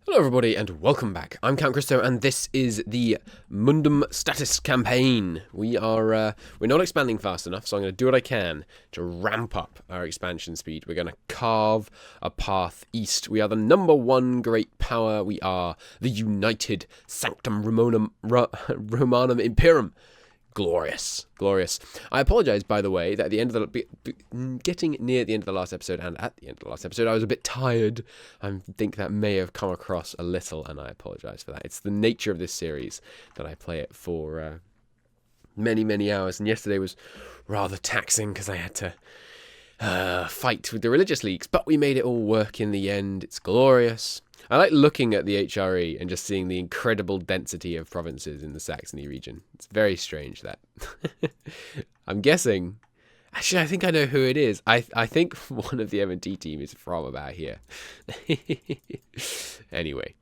Hello everybody and welcome back. I'm Count Christo and this is the MUNDUM status campaign. We're not expanding fast enough, so I'm going to do what I can to ramp up our expansion speed. We're going to carve a path east. We are the #1 great power. We are the United Sanctum Romanum Imperium. Glorious, glorious. I apologize, by the way, that at the end of getting near the end of the last episode and at the end of the last episode, I was a bit tired. I think that may have come across a little, and I apologize for that. It's the nature of this series that I play it for many, many hours, and yesterday was rather taxing because I had to fight with the religious leagues, but we made it all work in the end. It's glorious. I like looking at the HRE and just seeing the incredible density of provinces in the Saxony region. It's very strange that. I'm guessing. Actually, I think I know who it is. I think one of the M&T team is from about here. Anyway.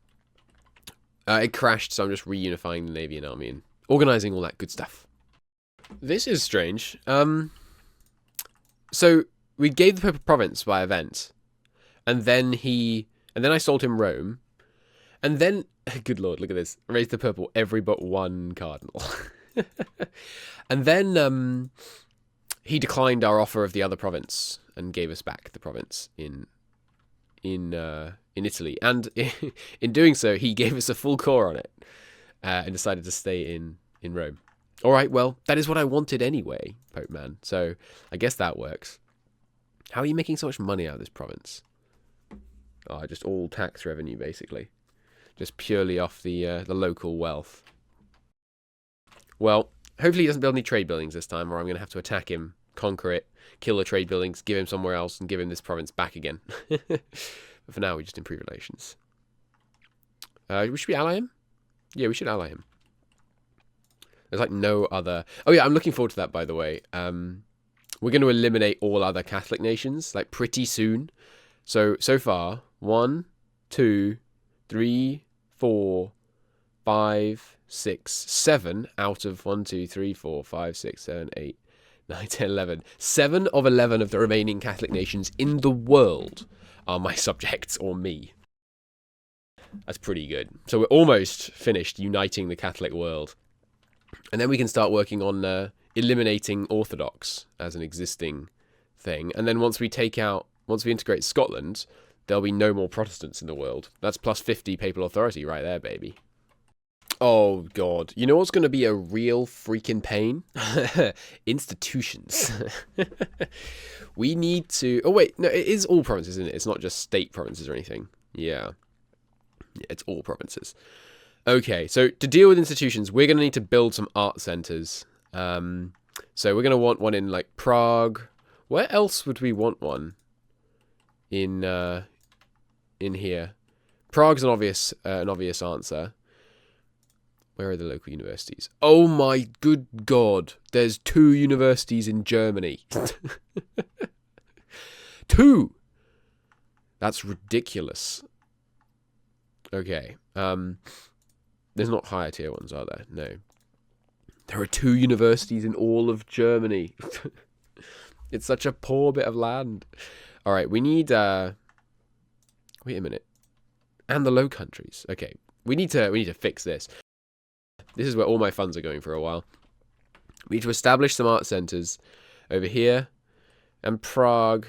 It crashed, so I'm just reunifying the Navy and Army and organizing all that good stuff. This is strange. So, we gave the province by event, and then I sold him Rome, and then, good lord, look at this, raised the purple every but one cardinal. And then he declined our offer of the other province and gave us back the province in Italy, and in doing so, he gave us a full core on it and decided to stay in Rome. All right, well, that is what I wanted anyway, Pope Man. So I guess that works. How are you making so much money out of this province? Oh, just all tax revenue, basically. Just purely off the local wealth. Well, hopefully he doesn't build any trade buildings this time, or I'm going to have to attack him, conquer it, kill the trade buildings, give him somewhere else, and give him this province back again. But for now, we just improve relations. Should we ally him? Yeah, we should ally him. There's like no other... Oh yeah, I'm looking forward to that, by the way. We're going to eliminate all other Catholic nations, like, pretty soon. So far, 1, 2, 3, 4, 5, 6, 7 out of 1, 2, 3, 4, 5, 6, 7, 8, 9, 10, 11. 7 of 11 of the remaining Catholic nations in the world are my subjects, or me. That's pretty good. So we're almost finished uniting the Catholic world. And then we can start working on eliminating Orthodox as an existing thing. And then once we integrate Scotland, there'll be no more Protestants in the world. That's plus 50 papal authority right there, baby. Oh, God. You know what's going to be a real freaking pain? Institutions. We need to... Oh, wait. No, it is all provinces, isn't it? It's not just state provinces or anything. Yeah, it's all provinces. Okay, so to deal with institutions, we're going to need to build some art centers. So we're going to want one in, like, Prague. Where else would we want one? In here. Prague's an obvious answer. Where are the local universities? Oh my good god. There's 2 universities in Germany. 2! That's ridiculous. Okay. There's not higher tier ones, are there? No. There are 2 universities in all of Germany. It's such a poor bit of land. All right, we need... wait a minute. And the Low Countries. Okay, we need to fix this. This is where all my funds are going for a while. We need to establish some art centers over here. And Prague.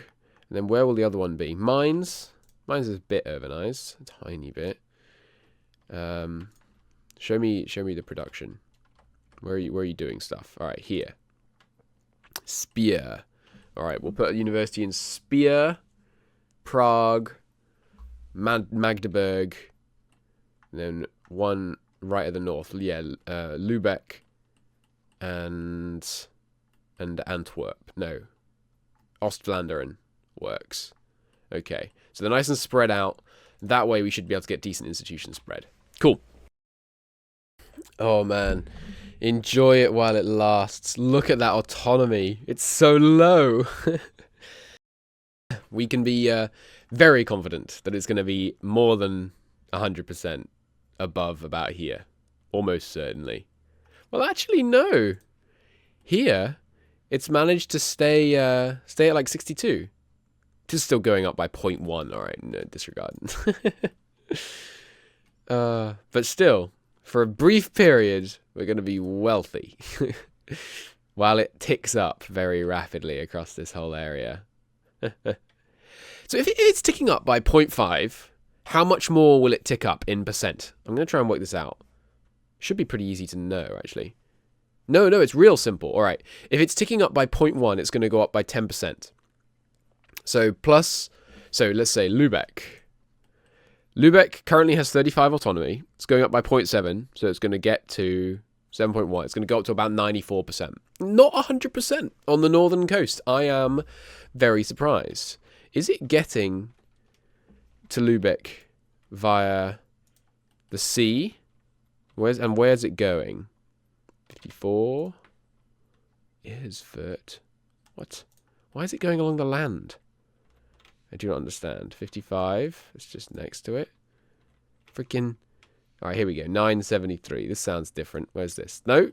And then where will the other one be? Mainz. Mainz is a bit urbanized. A tiny bit. Show me the production. Where are you doing stuff? All right, here. Spear. All right, we'll put a university in Spear, Prague, Magdeburg, and then one right at the north. Yeah, Lübeck and Antwerp. No, Ostflandern works. Okay, so they're nice and spread out. That way we should be able to get decent institution spread. Cool. Oh, man. Enjoy it while it lasts. Look at that autonomy. It's so low. We can be very confident that it's going to be more than 100% above about here. Almost certainly. Well, actually, no. Here, it's managed to stay at like 62. This is still going up by 0.1. All right, no, disregard. But still, for a brief period, we're going to be wealthy. While it ticks up very rapidly across this whole area. So if it's ticking up by 0.5, how much more will it tick up in percent? I'm going to try and work this out. Should be pretty easy to know, actually. No, it's real simple. All right. If it's ticking up by 0.1, it's going to go up by 10%. So let's say Lübeck. Lübeck currently has 35 autonomy. It's going up by 0.7, so it's going to get to 7.1. It's going to go up to about 94%. Not 100% on the northern coast. I am very surprised. Is it getting to Lübeck via the sea? Where's it going? 54 is Vert. What? Why is it going along the land? I do not understand. 55. It's just next to it. Freaking. All right, here we go. 973. This sounds different. Where's this? No.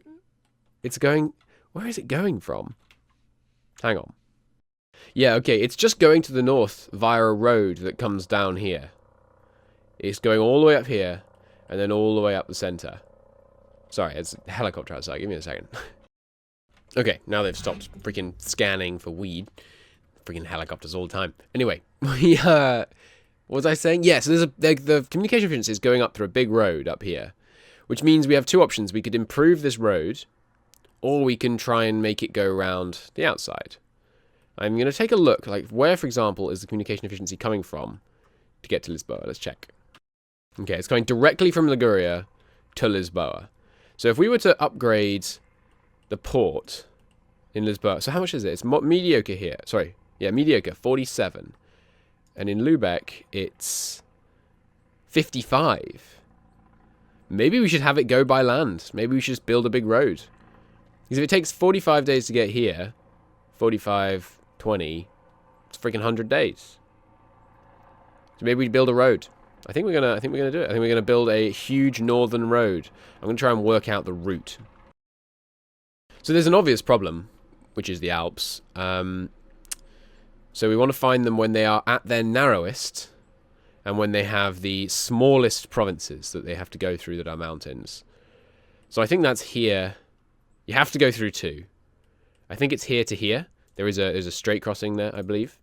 It's going. Where is it going from? Hang on. Yeah, okay. It's just going to the north via a road that comes down here. It's going all the way up here and then all the way up the center. Sorry, it's a helicopter outside. Give me a second. Okay, now they've stopped freaking scanning for weed. Freaking helicopters all the time. Anyway, what was I saying? Yeah, so the communication efficiency is going up through a big road up here, which means we have two options. We could improve this road, or we can try and make it go around the outside. I'm going to take a look, like where, for example, is the communication efficiency coming from to get to Lisboa? Let's check. Okay, it's coming directly from Liguria to Lisboa. So if we were to upgrade the port in Lisboa, so how much is it? It's mediocre here. Sorry, yeah, mediocre, 47. And in Lübeck, it's 55. Maybe we should have it go by land. Maybe we should just build a big road. Because if it takes 45 days to get here, 45, 20, it's freaking 100 days. So maybe we build a road. I think we're gonna do it. I think we're gonna build a huge northern road. I'm gonna try and work out the route. So there's an obvious problem, which is the Alps. So we want to find them when they are at their narrowest, and when they have the smallest provinces that they have to go through that are mountains. So I think that's here. You have to go through two. I think it's here to here. There's a straight crossing there, I believe.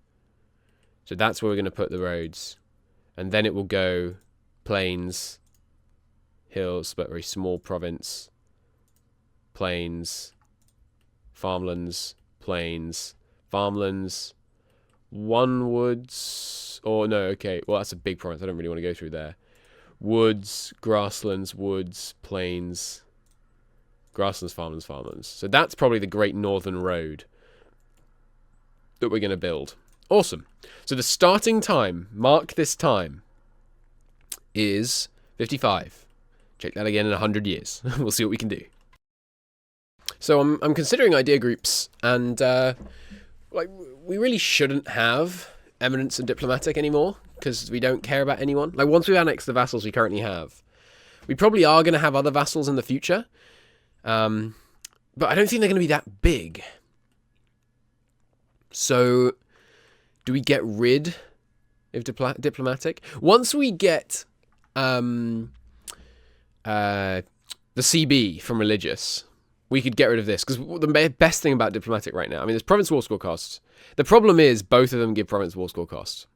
So that's where we're going to put the roads. And then it will go plains, hills, but very small province, plains, farmlands, plains, farmlands, one woods, or no, okay, well that's a big province, I don't really want to go through there. Woods, grasslands, woods, plains, grasslands, farmlands, farmlands. So that's probably the Great Northern Road that we're going to build. Awesome. So the starting time, mark this time, is 55. Check that again in 100 years. We'll see what we can do. So I'm considering idea groups, and like we really shouldn't have eminence and diplomatic anymore because we don't care about anyone. Like once we annex the vassals we currently have, we probably are going to have other vassals in the future, but I don't think they're going to be that big. So do we get rid of diplomatic? Once we get the CB from religious, we could get rid of this. Because the best thing about diplomatic right now, I mean, there's province war score costs. The problem is both of them give province war score costs.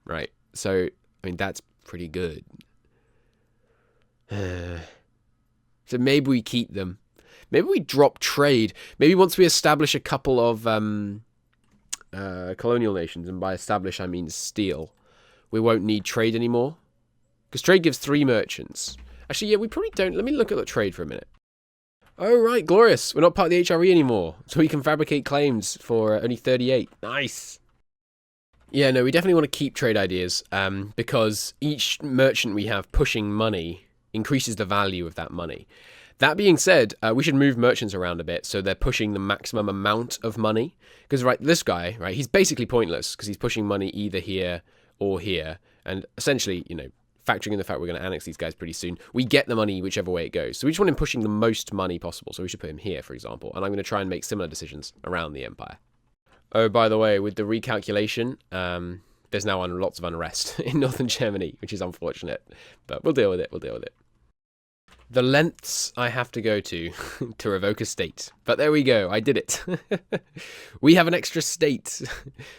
Right? So, I mean, that's pretty good. So maybe we keep them. Maybe we drop trade. Maybe once we establish a couple of colonial nations, and by establish I mean steal, we won't need trade anymore. Because trade gives 3 merchants. Actually, yeah, we probably don't. Let me look at the trade for a minute. Oh, right, glorious. We're not part of the HRE anymore. So we can fabricate claims for only 38. Nice. Yeah, no, we definitely want to keep trade ideas because each merchant we have pushing money increases the value of that money. That being said, we should move merchants around a bit so they're pushing the maximum amount of money. Because, right, this guy, right, he's basically pointless because he's pushing money either here or here. And essentially, you know, factoring in the fact we're going to annex these guys pretty soon, we get the money whichever way it goes. So we just want him pushing the most money possible. So we should put him here, for example. And I'm going to try and make similar decisions around the empire. Oh, by the way, with the recalculation, there's now lots of unrest in northern Germany, which is unfortunate. But we'll deal with it. We'll deal with it. The lengths I have to go to to revoke a state. But there we go. I did it. We have an extra state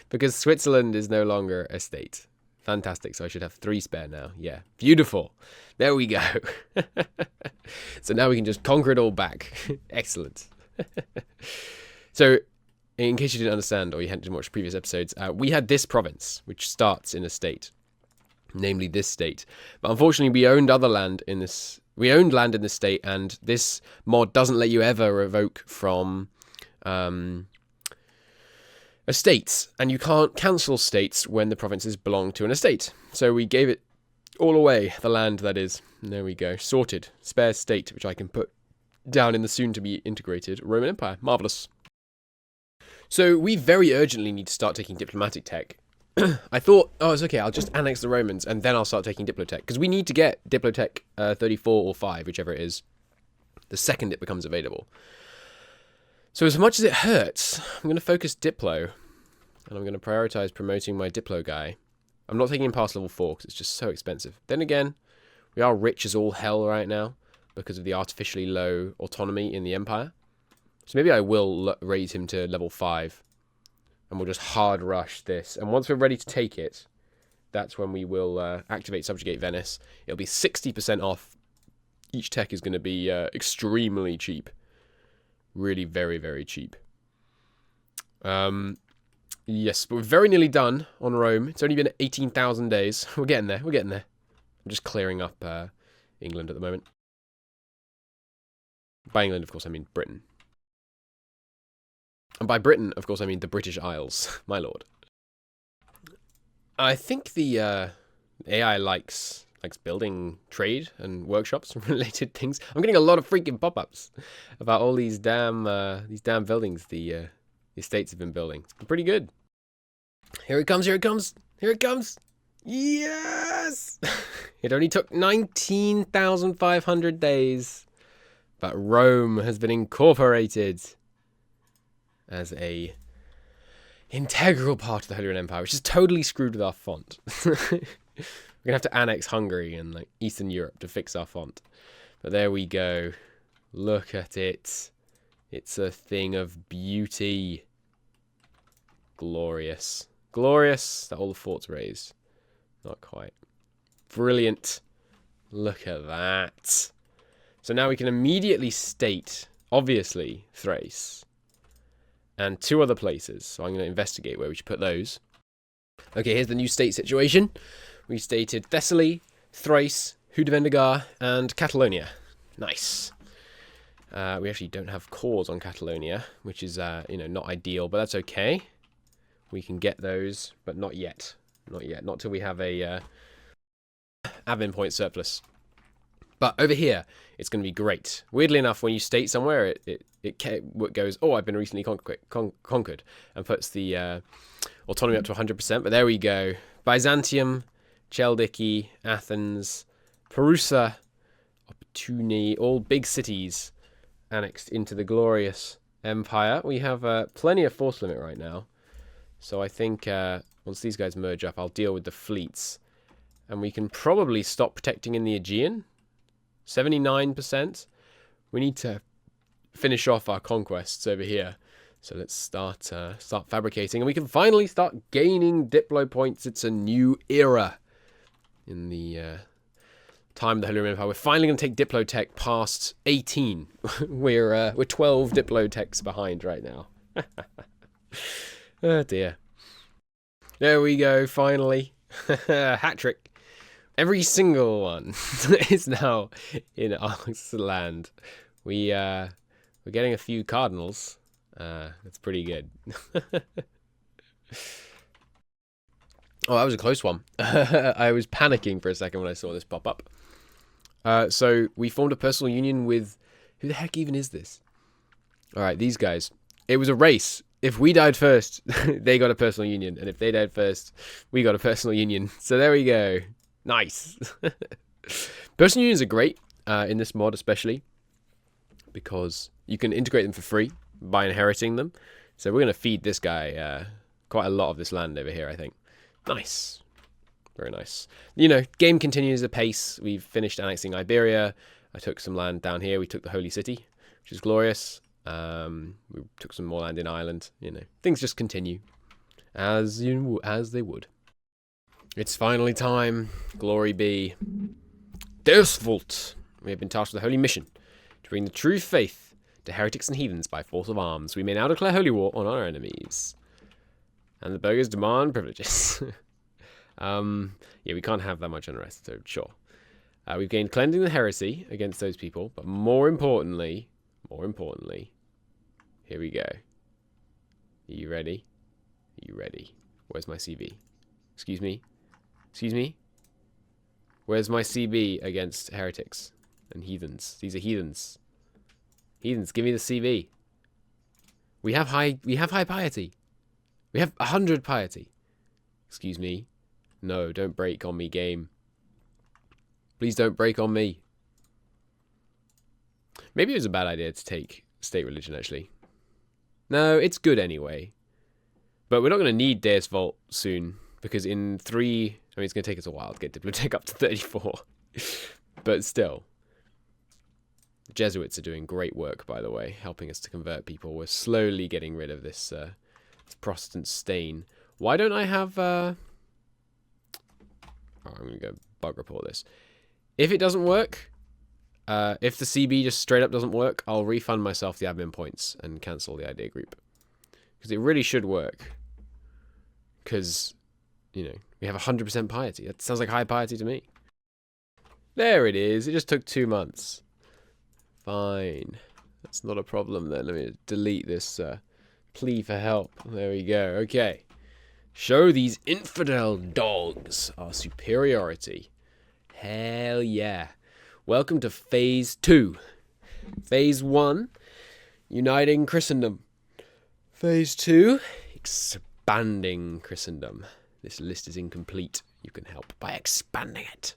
because Switzerland is no longer a state. Fantastic. So I should have 3 spare now. Yeah. Beautiful. There we go. So now we can just conquer it all back. Excellent. So in case you didn't understand or you hadn't watched previous episodes, we had this province, which starts in a state, namely this state. But unfortunately, we owned other land in this. We owned land in this state, and this mod doesn't let you ever revoke from estates, and you can't cancel states when the provinces belong to an estate. So we gave it all away, the land that is. And there we go, sorted, spare state, which I can put down in the soon-to-be integrated Roman Empire. Marvellous. So we very urgently need to start taking diplomatic tech. I thought, oh, it's okay, I'll just annex the Romans and then I'll start taking Diplotech. Because we need to get Diplotech 34 or 5, whichever it is, the second it becomes available. So as much as it hurts, I'm going to focus Diplo. And I'm going to prioritize promoting my Diplo guy. I'm not taking him past level 4 because it's just so expensive. Then again, we are rich as all hell right now because of the artificially low autonomy in the Empire. So maybe I will raise him to level 5. And we'll just hard rush this. And once we're ready to take it, that's when we will activate Subjugate Venice. It'll be 60% off. Each tech is going to be extremely cheap. Really very, very cheap. Yes, but we're very nearly done on Rome. It's only been 18,000 days. We're getting there. We're getting there. I'm just clearing up England at the moment. By England, of course, I mean Britain. And by Britain, of course, I mean the British Isles, my lord. I think the AI likes building trade and workshops and related things. I'm getting a lot of freaking pop-ups about all these damn buildings the estates have been building. It's been pretty good. Here it comes, here it comes, here it comes. Yes! It only took 19,500 days. But Rome has been incorporated as a integral part of the Holy Roman Empire, which is totally screwed with our font. We're going to have to annex Hungary and Eastern Europe to fix our font. But there we go. Look at it. It's a thing of beauty. Glorious. Glorious that all the forts raised. Not quite. Brilliant. Look at that. So now we can immediately state, obviously, Thrace. And 2 other places. So I'm going to investigate where we should put those. Okay, here's the new state situation. We stated Thessaly, Thrace, Hudavendigar, and Catalonia. Nice. We actually don't have cores on Catalonia, which is, not ideal, but that's okay. We can get those, but not yet. Not yet. Not till we have a admin point surplus. But over here, it's going to be great. Weirdly enough, when you state somewhere, it goes, oh, I've been recently conquered, and puts the autonomy up to 100%. But there we go. Byzantium, Chaldiki, Athens, Perusa, Optuni, all big cities annexed into the glorious empire. We have plenty of force limit right now. So I think once these guys merge up, I'll deal with the fleets. And we can probably stop protecting in the Aegean. 79%. We need to finish off our conquests over here. So let's start fabricating. And we can finally start gaining Diplo points. It's a new era in the time of the Holy Roman Empire. We're finally going to take Diplotech past 18. We're 12 Diplotechs behind right now. Oh dear. There we go, finally. Hat trick. Every single one is now in our land. We're getting a few cardinals. That's pretty good. Oh, that was a close one. I was panicking for a second when I saw this pop up. So we formed a personal union with... Who the heck even is this? Alright, these guys. It was a race. If we died first, they got a personal union. And if they died first, we got a personal union. So there we go. Nice. Personal unions are great, in this mod especially, because you can integrate them for free by inheriting them. So we're going to feed this guy quite a lot of this land over here, I think. Nice. Very nice. You know, game continues apace. We've finished annexing Iberia. I took some land down here. We took the Holy City, which is glorious. We took some more land in Ireland. You know, things just continue as they would. It's finally time. Glory be. Deus Vult. We have been tasked with a holy mission to bring the true faith to heretics and heathens by force of arms. We may now declare holy war on our enemies. And the burghers demand privileges. Yeah, we can't have that much unrest, so sure. We've gained cleansing the heresy against those people, but more importantly, here we go. Are you ready? Are you ready? Where's my CB? Excuse me? Excuse me? Where's my CB against heretics and heathens? These are heathens. Heathens, give me the CB. We have high piety. We have 100 piety. Excuse me. No, don't break on me, game. Please don't break on me. Maybe it was a bad idea to take state religion, actually. No, it's good anyway. But we're not going to need Deus Vult soon, because in 3... I mean, it's going to take us a while to get Diplotech up to 34. But still. The Jesuits are doing great work, by the way, helping us to convert people. We're slowly getting rid of this Protestant stain. Why don't I have... Oh, I'm going to go bug report this. If it doesn't work, if the CB just straight up doesn't work, I'll refund myself the admin points and cancel the idea group. Because it really should work. Because, you know, we have 100% piety. That sounds like high piety to me. There it is. It just took 2 months. Fine. That's not a problem then. Let me delete this plea for help. There we go. Okay. Show these infidel dogs our superiority. Hell yeah. Welcome to Phase 2. Phase 1, uniting Christendom. Phase 2, expanding Christendom. This list is incomplete. You can help by expanding it.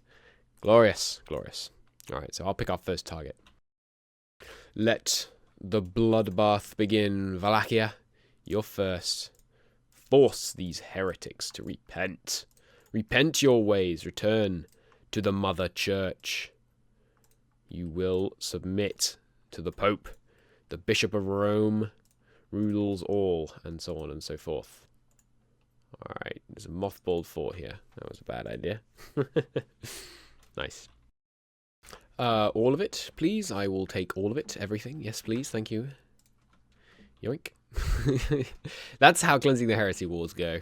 Glorious, glorious. Alright, so I'll pick our first target. Let the bloodbath begin, Wallachia. You're first. Force these heretics to repent. Repent your ways. Return to the Mother Church. You will submit to the Pope. The Bishop of Rome rules all, and so on and so forth. Alright, there's a mothballed fort here. That was a bad idea. Nice. All of it, please. I will take all of it. Everything. Yes, please. Thank you. Yoink. That's how cleansing the heresy wars go.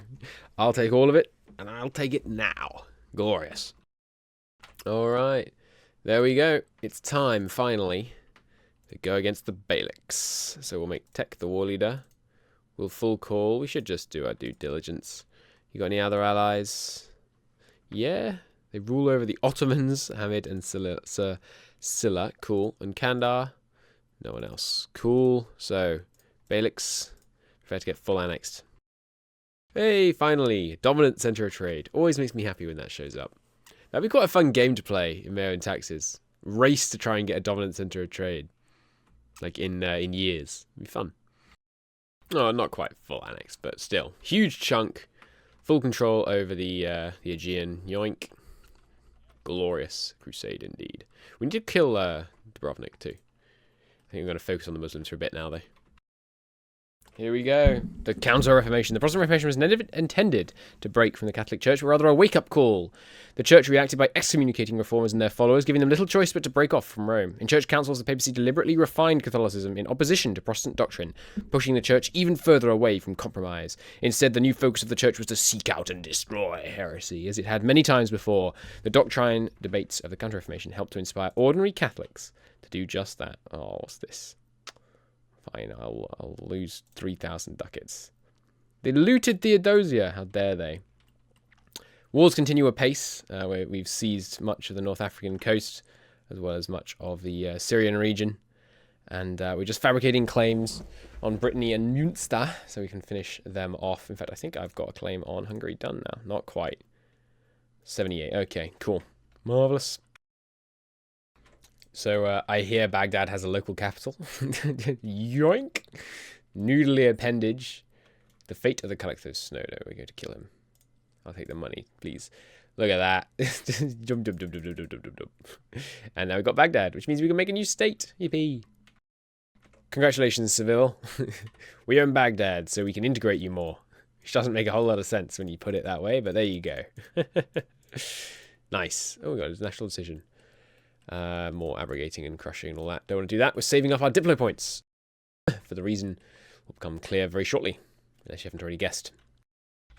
I'll take all of it, and I'll take it now. Glorious. Alright. There we go. It's time, finally, to go against the Bailics. So we'll make Tech the war leader. We'll full call. We should just do our due diligence. You got any other allies? Yeah. They rule over the Ottomans, Hamid and Silla. Cool. And Kandar? No one else. Cool. So, Bailics, prefer to get full annexed. Hey, finally. Dominant center of trade. Always makes me happy when that shows up. That'd be quite a fun game to play in Meiou and Taxes. Race to try and get a dominant center of trade. Like in years. It'd be fun. Oh, not quite full annex, but still. Huge chunk. Full control over the Aegean. Yoink. Glorious crusade indeed. We need to kill Dubrovnik too. I think we're going to focus on the Muslims for a bit now though. Here we go. The Counter-Reformation. The Protestant Reformation was never intended to break from the Catholic Church, but rather a wake-up call. The Church reacted by excommunicating reformers and their followers, giving them little choice but to break off from Rome. In church councils, the papacy deliberately refined Catholicism in opposition to Protestant doctrine, pushing the Church even further away from compromise. Instead, the new focus of the Church was to seek out and destroy heresy, as it had many times before. The doctrine debates of the Counter-Reformation helped to inspire ordinary Catholics to do just that. Oh, what's this? Fine, I'll lose 3,000 ducats. They looted Theodosia. How dare they? Wars continue apace. We've seized much of the North African coast, as well as much of the Syrian region. And we're just fabricating claims on Brittany and Münster, so we can finish them off. In fact, I think I've got a claim on Hungary done now. Not quite. 78. Okay, cool. Marvellous. So I hear Baghdad has a local capital. Yoink! Noodly appendage. The fate of the Caliph of Snowdo. We're going to kill him. I'll take the money, please. Look at that. Jump, jump, jump, jump, jump, jump, jump, jump. And now we've got Baghdad, which means we can make a new state. Yippee. Congratulations, Seville. We own Baghdad, so we can integrate you more. Which doesn't make a whole lot of sense when you put it that way, but there you go. Nice. Oh, we got a national decision. More abrogating and crushing and all that. Don't want to do that. We're saving up our Diplo points. For the reason will become clear very shortly. Unless you haven't already guessed.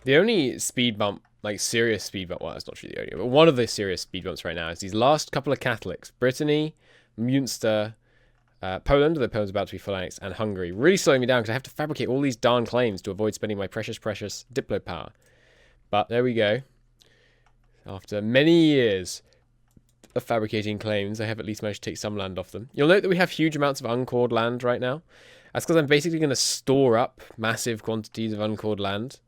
The only speed bump, like serious speed bump, well, that's not really the only, but one of the serious speed bumps right now is these last couple of Catholics. Brittany, Munster, Poland, though Poland's about to be full annexed, and Hungary. Really slowing me down because I have to fabricate all these darn claims to avoid spending my precious, precious Diplo power. But there we go. After many years of fabricating claims, I have at least managed to take some land off them. You'll note that we have huge amounts of uncored land right now. That's because I'm basically going to store up massive quantities of uncored land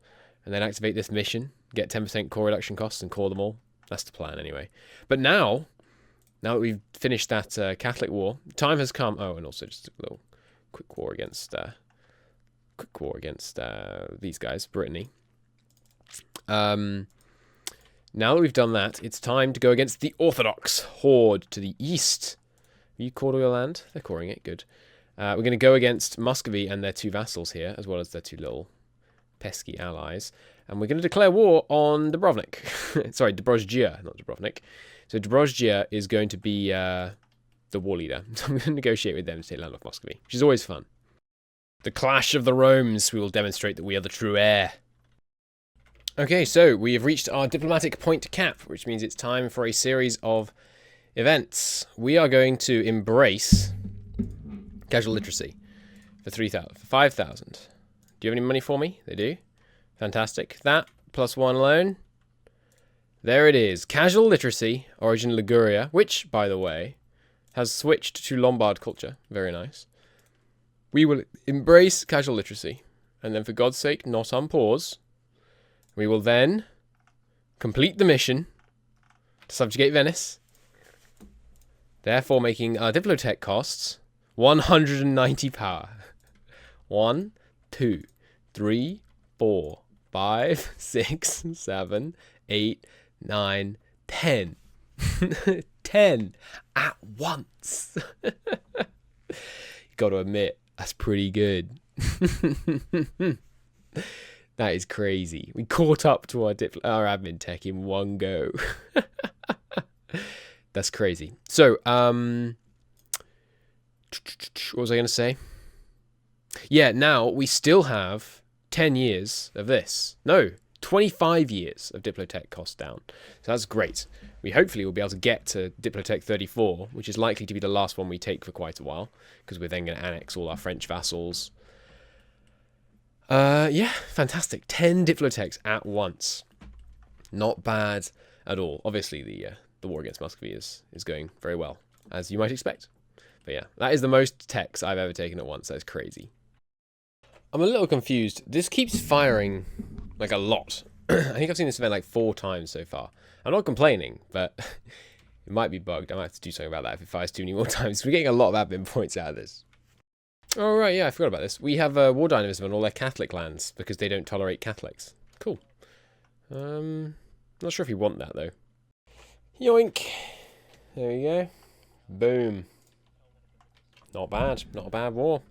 and then activate this mission, get 10% core reduction costs and core them all. That's the plan anyway. But now that we've finished that Catholic war, time has come. Oh, and also just a little quick war against these guys, Brittany. Now that we've done that, it's time to go against the Orthodox horde to the east. Have you cored all your land? They're coring it, good. We're going to go against Muscovy and their two vassals here, as well as their two little pesky allies. And we're going to declare war on Dubrovnik. Sorry, Dobrozhia, not Dubrovnik. So Dobrozhia is going to be the war leader. So I'm going to negotiate with them to take land off Muscovy, which is always fun. The clash of the Romes. We will demonstrate that we are the true heir. Okay, so we have reached our diplomatic point cap, which means it's time for a series of events. We are going to embrace casual literacy for 5,000. Do you have any money for me? They do. Fantastic. That plus one loan. There it is. Casual literacy, origin Liguria, which, by the way, has switched to Lombard culture. Very nice. We will embrace casual literacy. And then, for God's sake, not unpause. We will then complete the mission to subjugate Venice, therefore making our Diplotech costs 190 power. 1, 2, 3, 4, 5, 6, 7, 8, 9, 10. 10 at once. You got to admit, that's pretty good. That is crazy. We caught up to our admin tech in one go. That's crazy. So, what was I going to say? Yeah, now we still have 10 years of this. No, 25 years of Diplotech cost down. So that's great. We hopefully will be able to get to Diplotech 34, which is likely to be the last one we take for quite a while, because we're then going to annex all our French vassals. Yeah, fantastic. 10 Diplotechs at once. Not bad at all. Obviously, the war against Muscovy is going very well, as you might expect. But yeah, that is the most techs I've ever taken at once. That is crazy. I'm a little confused. This keeps firing, like, a lot. I think I've seen this event, like, 4 times so far. I'm not complaining, but it might be bugged. I might have to do something about that if it fires too many more times. We're getting a lot of admin points out of this. Oh, right, yeah, I forgot about this. We have war dynamism on all their Catholic lands because they don't tolerate Catholics. Cool. Not sure if you want that, though. Yoink. There you go. Boom. Not bad. Not a bad war.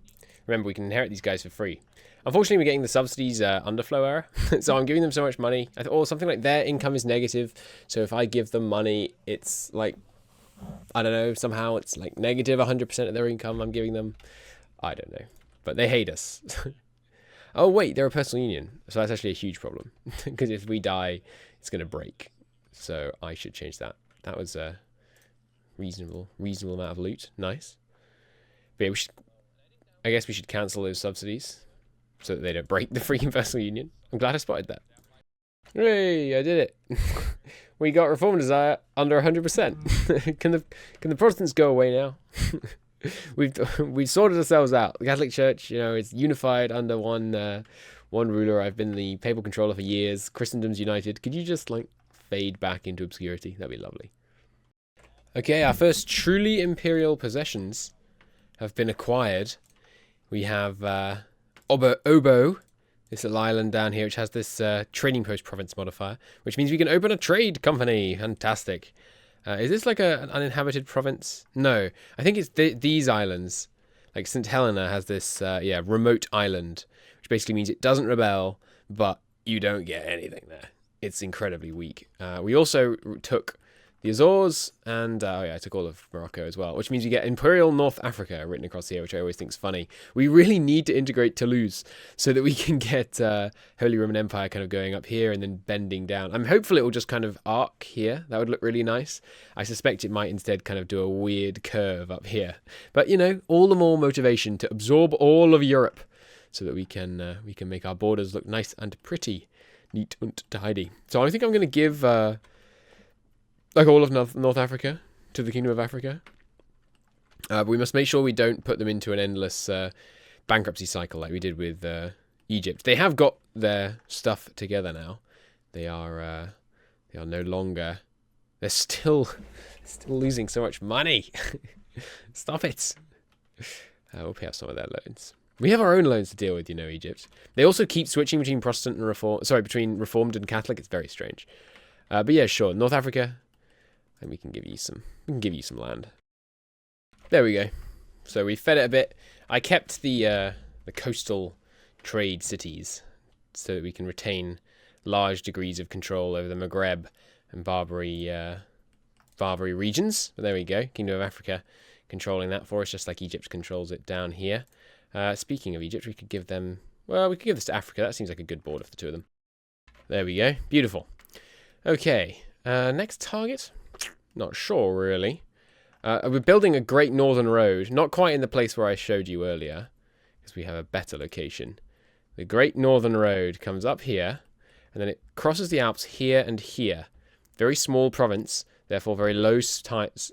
Remember, we can inherit these guys for free. Unfortunately, we're getting the subsidies underflow error. So I'm giving them so much money. Or something like their income is negative. So if I give them money, it's like, I don't know, somehow it's like negative 100% of their income I'm giving them. I don't know. But they hate us. Oh, wait, they're a personal union. So that's actually a huge problem. Because if we die, it's going to break. So I should change that. That was a reasonable amount of loot. Nice. But yeah, I guess we should cancel those subsidies so that they don't break the freaking personal union. I'm glad I spotted that. Hooray, I did it. We got reform desire under 100%. Can the Protestants go away now? We've sorted ourselves out. The Catholic Church, it's unified under one ruler. I've been the papal controller for years. Christendom's united. Could you just fade back into obscurity? That'd be lovely. Okay, our first truly imperial possessions have been acquired. We have Obo, This little island down here, which has this trading post province modifier, which means we can open a trade company. Fantastic. Is this like an uninhabited province? No, I think it's these islands. Like St. Helena has this, remote island, which basically means it doesn't rebel, but you don't get anything there. It's incredibly weak. We also took the Azores, and I took all of Morocco as well, which means you get Imperial North Africa written across here, which I always think is funny. We really need to integrate Toulouse so that we can get Holy Roman Empire kind of going up here and then bending down. I'm hopeful it will just kind of arc here. That would look really nice. I suspect it might instead kind of do a weird curve up here. But, you know, all the more motivation to absorb all of Europe so that we can make our borders look nice and pretty, neat and tidy. So I think I'm going to give... like all of North Africa to the Kingdom of Africa. But we must make sure we don't put them into an endless bankruptcy cycle like we did with Egypt. They have got their stuff together now. They are no longer... They're still losing so much money. Stop it. We'll pay off some of their loans. We have our own loans to deal with, you know, Egypt. They also keep switching between Protestant and Reform... Sorry, between Reformed and Catholic. It's very strange. But yeah, sure. North Africa... And we can give you some land. There we go. So we fed it a bit. I kept the coastal trade cities so that we can retain large degrees of control over the Maghreb and Barbary regions. But there we go. Kingdom of Africa controlling that for us, just like Egypt controls it down here. Speaking of Egypt, we could give them... Well, we could give this to Africa. That seems like a good border for the two of them. There we go. Beautiful. Okay. Next target... Not sure, really. We're building a Great Northern Road. Not quite in the place where I showed you earlier, because we have a better location. The Great Northern Road comes up here, and then it crosses the Alps here and here. Very small province, therefore very low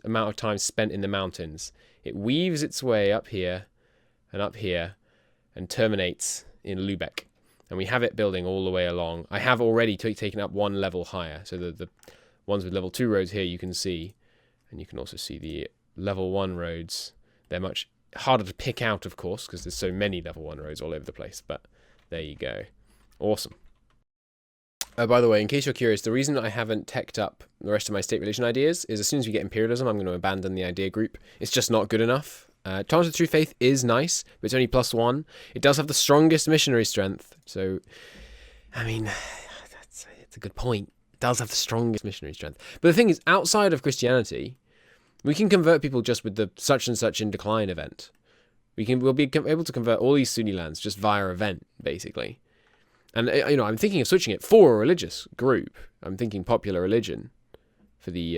amount of time spent in the mountains. It weaves its way up here, and terminates in Lübeck. And we have it building all the way along. I have already taken up one level higher, so the ones with level 2 roads here you can see, and you can also see the level 1 roads. They're much harder to pick out, of course, because there's so many level 1 roads all over the place, but there you go. Awesome. By the way, in case you're curious, the reason I haven't teched up the rest of my state religion ideas is as soon as we get imperialism, I'm going to abandon the idea group. It's just not good enough. Tolerance of True Faith is nice, but it's only +1. It does have the strongest missionary strength, so, I mean, it's a good point. Does have the strongest missionary strength. But the thing is, outside of Christianity, we can convert people just with the such and such in decline event. We'll be able to convert all these Sunni lands just via event, basically. And, you know, I'm thinking of switching it for a religious group. I'm thinking popular religion for the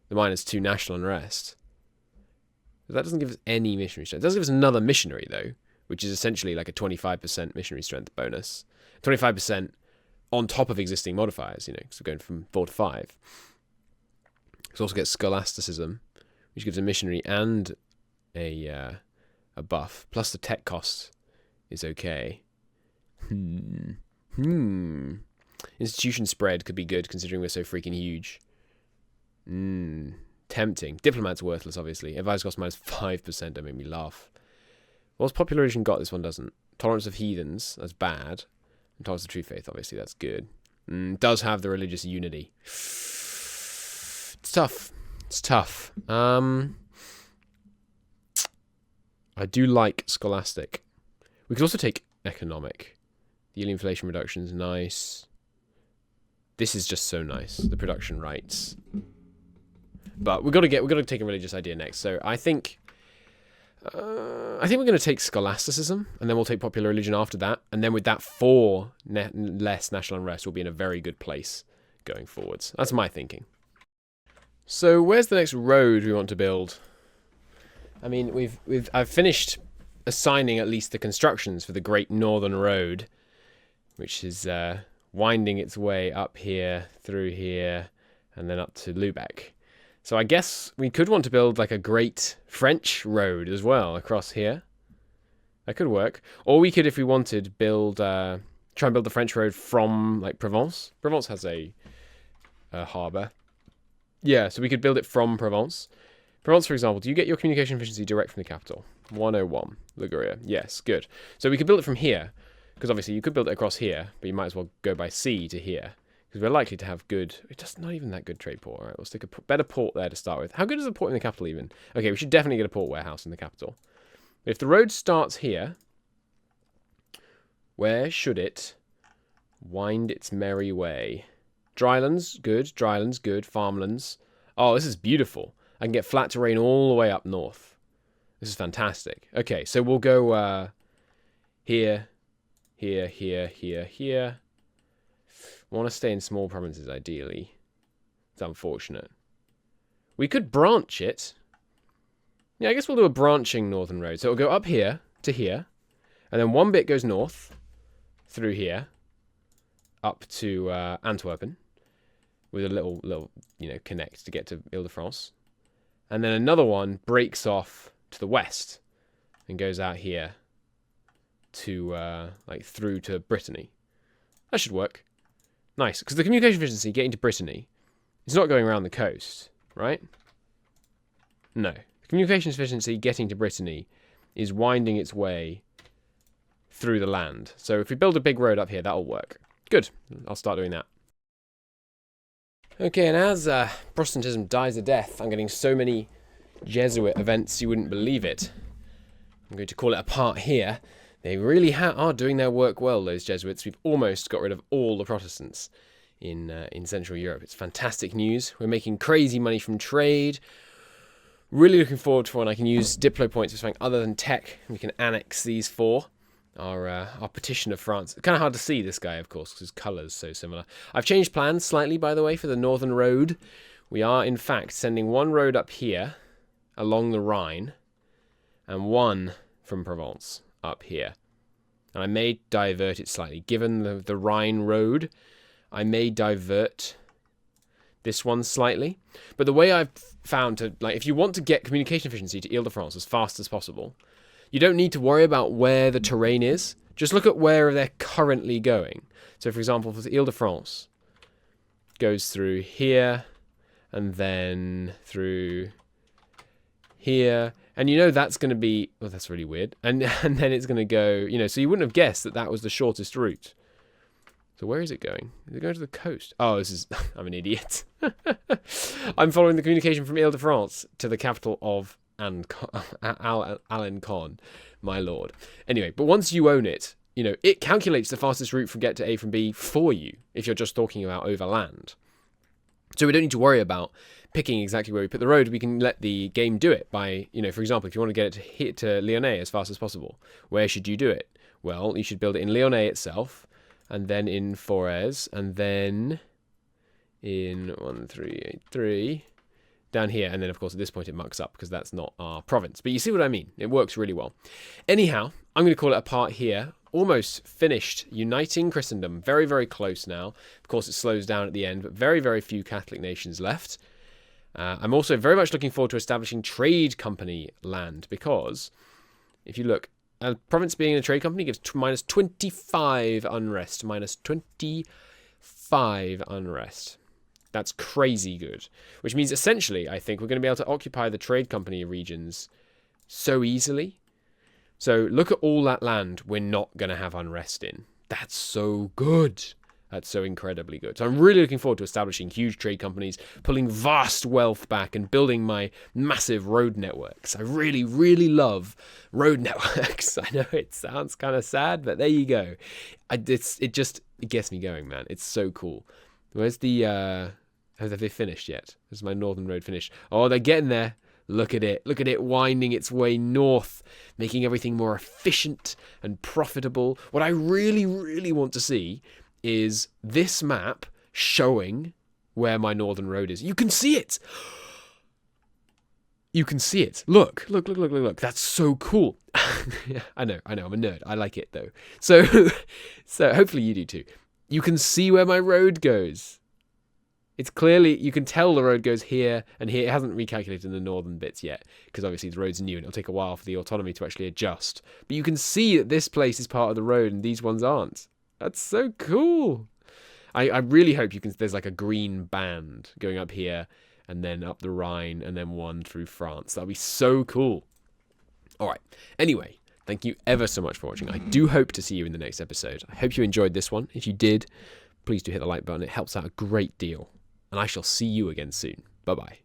-2 national unrest. But that doesn't give us any missionary strength. It does give us another missionary, though, which is essentially like a 25% missionary strength bonus. 25% on top of existing modifiers, you know, because we're going from 4 to 5. We also get scholasticism, which gives a missionary and a buff, plus the tech cost is okay. Institution spread could be good, considering we're so freaking huge. Tempting. Diplomat's worthless, obviously. Advice cost -5%, that made me laugh. What's popular religion got? This one doesn't. Tolerance of heathens, that's bad. Towards the True Faith, obviously, that's good. Does have the religious unity. It's tough. I do like scholastic. We could also take economic. The yearly inflation reduction is nice. This is just so nice. The production rights. But we've got to take a religious idea next. So I think we're going to take scholasticism, and then we'll take popular religion after that. And then with that 4 less national unrest, we'll be in a very good place going forwards. That's my thinking. So where's the next road we want to build? I mean, I've finished assigning at least the constructions for the Great Northern Road, which is winding its way up here, through here, and then up to Lübeck. So I guess we could want to build like a great French road as well across here. That could work. Or we could, if we wanted, try and build the French road from like Provence. Provence has a harbour. Yeah, so we could build it from Provence. Provence, for example, do you get your communication efficiency direct from the capital? 101, Liguria. Yes, good. So we could build it from here. Because obviously you could build it across here, but you might as well go by sea to here. Because we're likely to have good... It's just not even that good trade port. All right, we'll stick a better port there to start with. How good is a port in the capital even? Okay, we should definitely get a port warehouse in the capital. But if the road starts here, where should it wind its merry way? Drylands, good. Drylands, good. Farmlands. Oh, this is beautiful. I can get flat terrain all the way up north. This is fantastic. Okay, so we'll go here, here, here, here, here. I want to stay in small provinces, ideally. It's unfortunate. We could branch it. Yeah, I guess we'll do a branching northern road. So it'll go up here to here. And then one bit goes north through here up to Antwerpen with a little, connect to get to Ile-de-France. And then another one breaks off to the west and goes out here to, through to Brittany. That should work. Nice, because the communication efficiency getting to Brittany is not going around the coast, right? No. The communication efficiency getting to Brittany is winding its way through the land. So if we build a big road up here, that'll work. Good. I'll start doing that. Okay, and as Protestantism dies a death, I'm getting so many Jesuit events you wouldn't believe it. I'm going to call it a part here. They really are doing their work well, those Jesuits. We've almost got rid of all the Protestants in Central Europe. It's fantastic news. We're making crazy money from trade. Really looking forward to when I can use Diplo points for something other than tech. We can annex these four. Our petition of France. Kind of hard to see this guy, of course, because his colour's so similar. I've changed plans slightly, by the way, for the northern road. We are, in fact, sending one road up here along the Rhine and one from Provence up here. And I may divert it slightly. Given the Rhine road, I may divert this one slightly. But the way I've found to, if you want to get communication efficiency to Ile-de-France as fast as possible, you don't need to worry about where the terrain is. Just look at where they're currently going. So, for example, for the Ile-de-France, goes through here, and then through here. And that's going to be... Oh, that's really weird. And then it's going to go... so you wouldn't have guessed that was the shortest route. So where is it going? Is it going to the coast? Oh, this is... I'm an idiot. I'm following the communication from Ile-de-France to the capital of Alencon, my lord. Anyway, but once you own it, it calculates the fastest route from get to A from B for you, if you're just talking about overland. So we don't need to worry about picking exactly where we put the road. We can let the game do it by, for example, if you want to get it to Lyonnais as fast as possible, where should you do it? Well, you should build it in Lyonnais itself, and then in Forez, and then in 1383... down here, and then of course at this point it mucks up because that's not our province. But you see what I mean? It works really well. Anyhow, I'm going to call it a part here. Almost finished uniting Christendom. Very, very close now. Of course it slows down at the end, but very, very few Catholic nations left. I'm also very much looking forward to establishing trade company land, because if you look, a province being a trade company gives minus 25 unrest. Minus 25 unrest. That's crazy good. Which means essentially, I think, we're going to be able to occupy the trade company regions so easily. So look at all that land we're not going to have unrest in. That's so good. That's so incredibly good. So I'm really looking forward to establishing huge trade companies, pulling vast wealth back and building my massive road networks. I really, really love road networks. I know it sounds kind of sad, but there you go. It gets me going, man. It's so cool. Where's the... Have they finished yet? Is my northern road finished? Oh, they're getting there. Look at it. Look at it winding its way north, making everything more efficient and profitable. What I really, really want to see is this map showing where my northern road is. You can see it. You can see it. Look. That's so cool. I know. I'm a nerd. I like it, though. So hopefully you do, too. You can see where my road goes. It's clearly, you can tell the road goes here and here. It hasn't recalculated in the northern bits yet, because obviously the road's new and it'll take a while for the autonomy to actually adjust. But you can see that this place is part of the road and these ones aren't. That's so cool. I really hope there's like a green band going up here and then up the Rhine and then one through France. That'll be so cool. All right. Anyway, Thank you ever so much for watching. I do hope to see you in the next episode. I hope you enjoyed this one. If you did, please do hit the like button. It helps out a great deal. And I shall see you again soon. Bye-bye.